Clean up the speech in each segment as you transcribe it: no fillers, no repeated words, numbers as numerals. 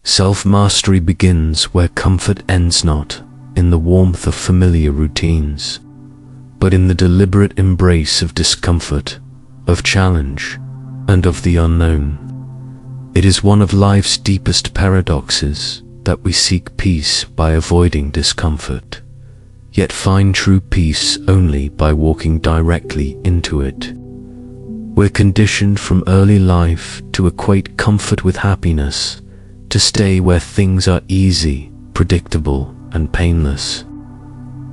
Self-mastery begins where comfort ends, not in the warmth of familiar routines, but in the deliberate embrace of discomfort, of challenge, and of the unknown. It is one of life's deepest paradoxes that we seek peace by avoiding discomfort, yet find true peace only by walking directly into it. We're conditioned from early life to equate comfort with happiness, to stay where things are easy, predictable, and painless.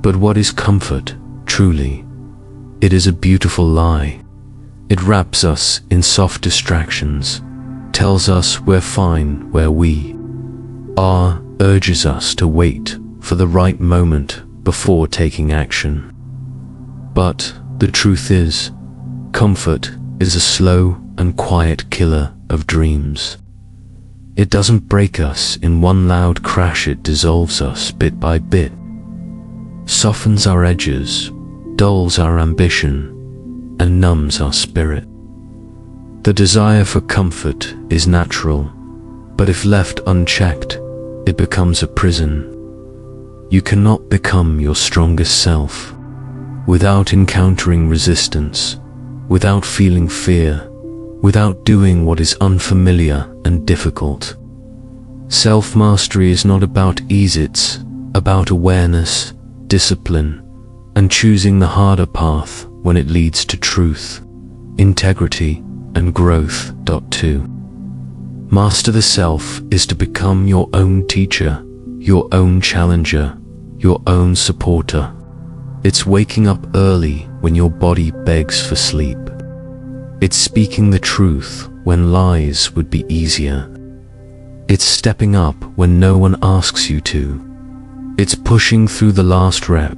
But what is comfort, truly? It is a beautiful lie. It wraps us in soft distractions, tells us we're fine where we are, urges us to wait for the right moment before taking action. But the truth is, comfort is a slow and quiet killer of dreams. It doesn't break us in one loud crash, it dissolves us bit by bit, softens our edges, dulls our ambition, and numbs our spirit. The desire for comfort is natural, but if left unchecked, it becomes a prison. You cannot become your strongest self without encountering resistance, without feeling fear, without doing what is unfamiliar and difficult. Self-mastery is not about ease, it's about awareness, discipline, and choosing the harder path when it leads to truth, integrity, and growth. 2. Master the self is to become your own teacher, your own challenger, your own supporter. It's waking up early when your body begs for sleep. It's speaking the truth when lies would be easier. It's stepping up when no one asks you to. It's pushing through the last rep,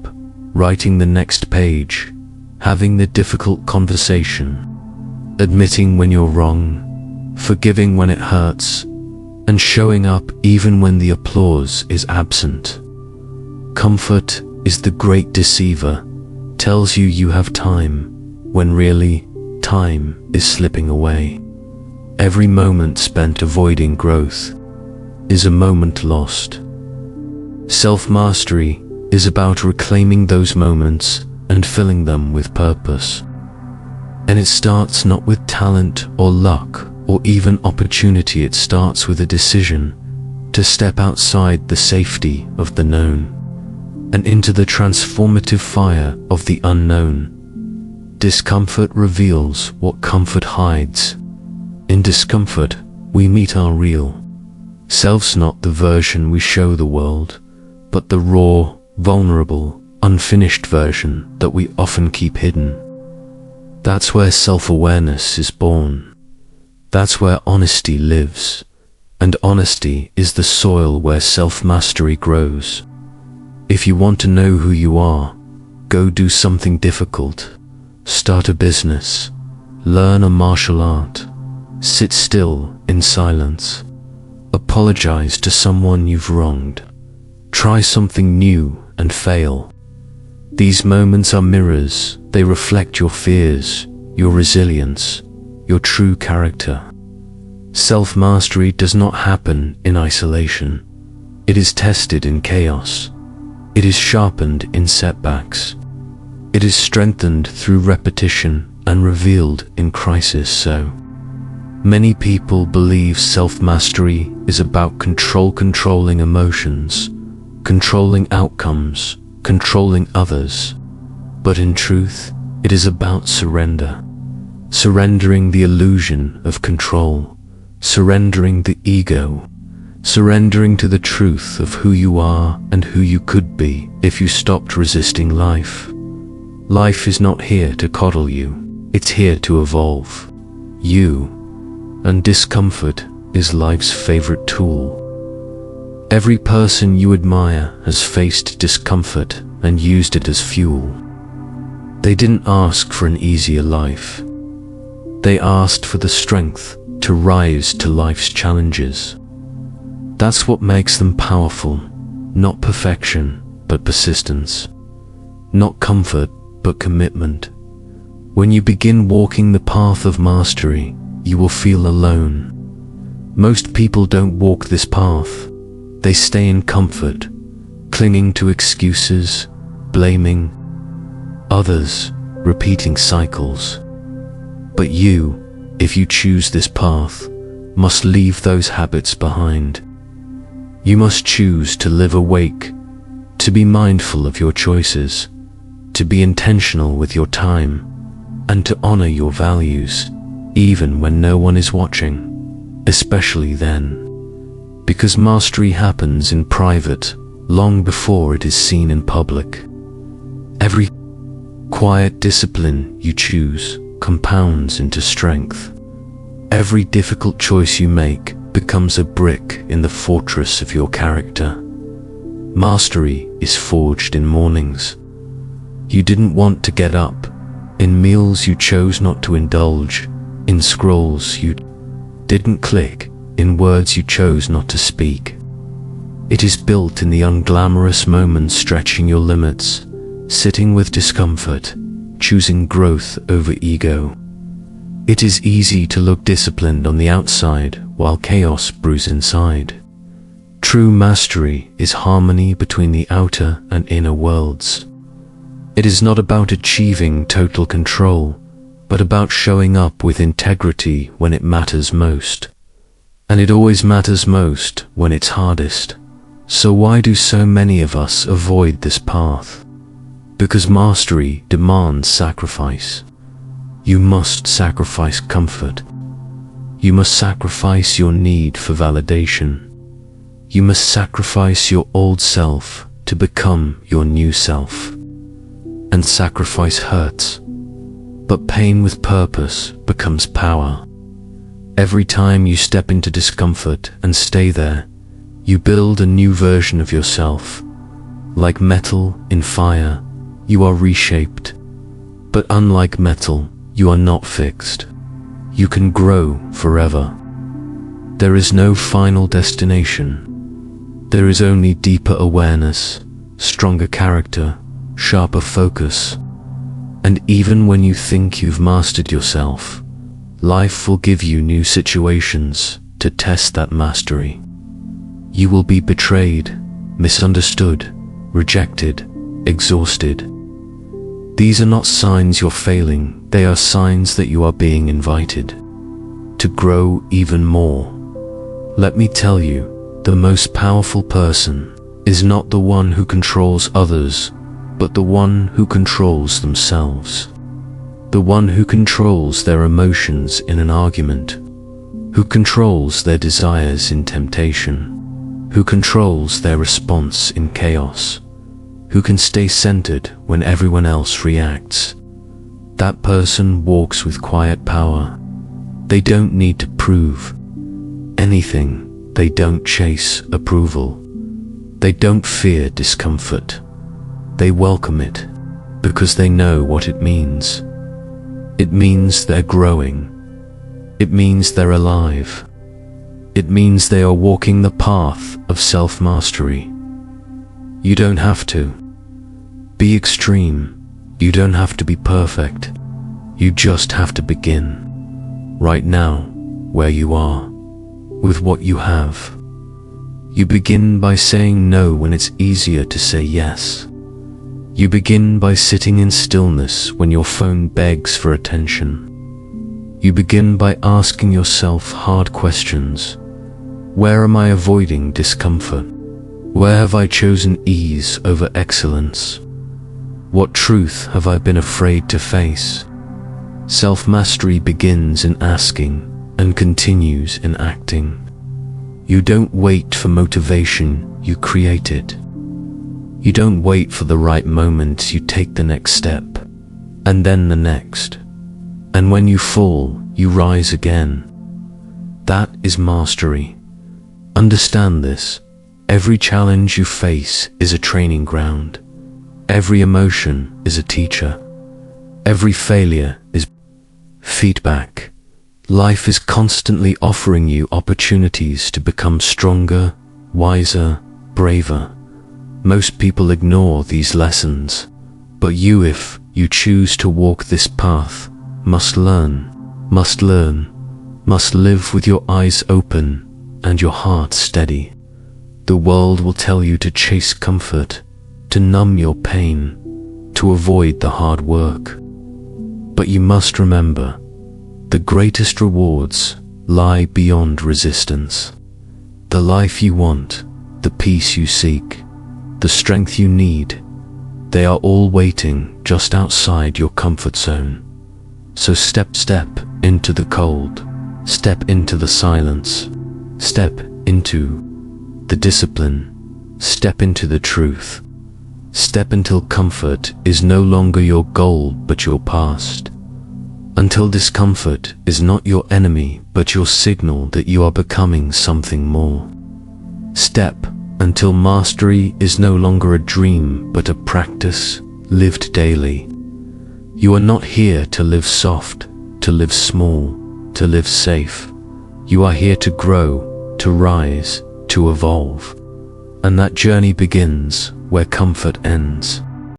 writing the next page, having the difficult conversation, admitting when you're wrong, forgiving when it hurts, and showing up even when the applause is absent. Comfort is the great deceiver, tells you have time, when really, time is slipping away. Every moment spent avoiding growth is a moment lost. Self-mastery is about reclaiming those moments and filling them with purpose. And it starts not with talent or luck or even opportunity, it starts with a decision to step outside the safety of the known and into the transformative fire of the unknown. Discomfort reveals what comfort hides. In discomfort, we meet our real selves, not the version we show the world, but the raw, vulnerable, unfinished version that we often keep hidden. That's where self-awareness is born. That's where honesty lives. And honesty is the soil where self-mastery grows. If you want to know who you are, go do something difficult. Start a business. Learn a martial art. Sit still in silence. Apologize to someone you've wronged. Try something new and fail. These moments are mirrors. They reflect your fears, your resilience, your true character. Self-mastery does not happen in isolation. It is tested in chaos. It is sharpened in setbacks. It is strengthened through repetition and revealed in crisis. So many people believe self-mastery is about controlling emotions, controlling outcomes, controlling others. But in truth, it is about surrender. Surrendering the illusion of control, surrendering the ego, surrendering to the truth of who you are and who you could be if you stopped resisting life. Life is not here to coddle you, it's here to evolve you. And discomfort is life's favorite tool. Every person you admire has faced discomfort and used it as fuel. They didn't ask for an easier life. They asked for the strength to rise to life's challenges. That's what makes them powerful, not perfection, but persistence. Not comfort, but commitment. When you begin walking the path of mastery, you will feel alone. Most people don't walk this path. They stay in comfort, clinging to excuses, blaming others, repeating cycles. But you, if you choose this path, must leave those habits behind. You must choose to live awake, to be mindful of your choices, to be intentional with your time, and to honor your values, even when no one is watching, especially then. Because mastery happens in private, long before it is seen in public. Every quiet discipline you choose compounds into strength. Every difficult choice you make becomes a brick in the fortress of your character. Mastery is forged in mornings you didn't want to get up, in meals you chose not to indulge, in scrolls you didn't click, in words you chose not to speak. It is built in the unglamorous moments, stretching your limits, sitting with discomfort, choosing growth over ego. It is easy to look disciplined on the outside while chaos brews inside. True mastery is harmony between the outer and inner worlds. It is not about achieving total control, but about showing up with integrity when it matters most. And it always matters most when it's hardest. So why do so many of us avoid this path? Because mastery demands sacrifice. You must sacrifice comfort. You must sacrifice your need for validation. You must sacrifice your old self to become your new self. And sacrifice hurts, but pain with purpose becomes power. Every time you step into discomfort and stay there, you build a new version of yourself. Like metal in fire, you are reshaped. But unlike metal, you are not fixed. You can grow forever. There is no final destination. There is only deeper awareness, stronger character, sharper focus. And even when you think you've mastered yourself, life will give you new situations to test that mastery. You will be betrayed, misunderstood, rejected, exhausted. These are not signs you're failing, they are signs that you are being invited to grow even more. Let me tell you, the most powerful person is not the one who controls others, but the one who controls themselves. The one who controls their emotions in an argument, who controls their desires in temptation, who controls their response in chaos, who can stay centered when everyone else reacts. That person walks with quiet power. They don't need to prove anything. They don't chase approval. They don't fear discomfort. They welcome it because they know what it means. It means they're growing. It means they're alive. It means they are walking the path of self-mastery. You don't have to be extreme. You don't have to be perfect. You just have to begin. Right now, where you are, with what you have. You begin by saying no when it's easier to say yes. You begin by sitting in stillness when your phone begs for attention. You begin by asking yourself hard questions. Where am I avoiding discomfort? Where have I chosen ease over excellence? What truth have I been afraid to face? Self-mastery begins in asking and continues in acting. You don't wait for motivation, you create it. You don't wait for the right moment, you take the next step, and then the next. And when you fall, you rise again. That is mastery. Understand this. Every challenge you face is a training ground. Every emotion is a teacher. Every failure is feedback. Life is constantly offering you opportunities to become stronger, wiser, braver. Most people ignore these lessons, but you, if you choose to walk this path, must learn, must live with your eyes open and your heart steady. The world will tell you to chase comfort, to numb your pain, to avoid the hard work. But you must remember, the greatest rewards lie beyond resistance. The life you want, the peace you seek, the strength you need, they are all waiting just outside your comfort zone. So step into the cold, step into the silence, step into the discipline, step into the truth. Step until comfort is no longer your goal but your past. Until discomfort is not your enemy but your signal that you are becoming something more. Step until mastery is no longer a dream but a practice lived daily. You are not here to live soft, to live small, to live safe. You are here to grow, to rise, to evolve. And that journey begins where comfort ends.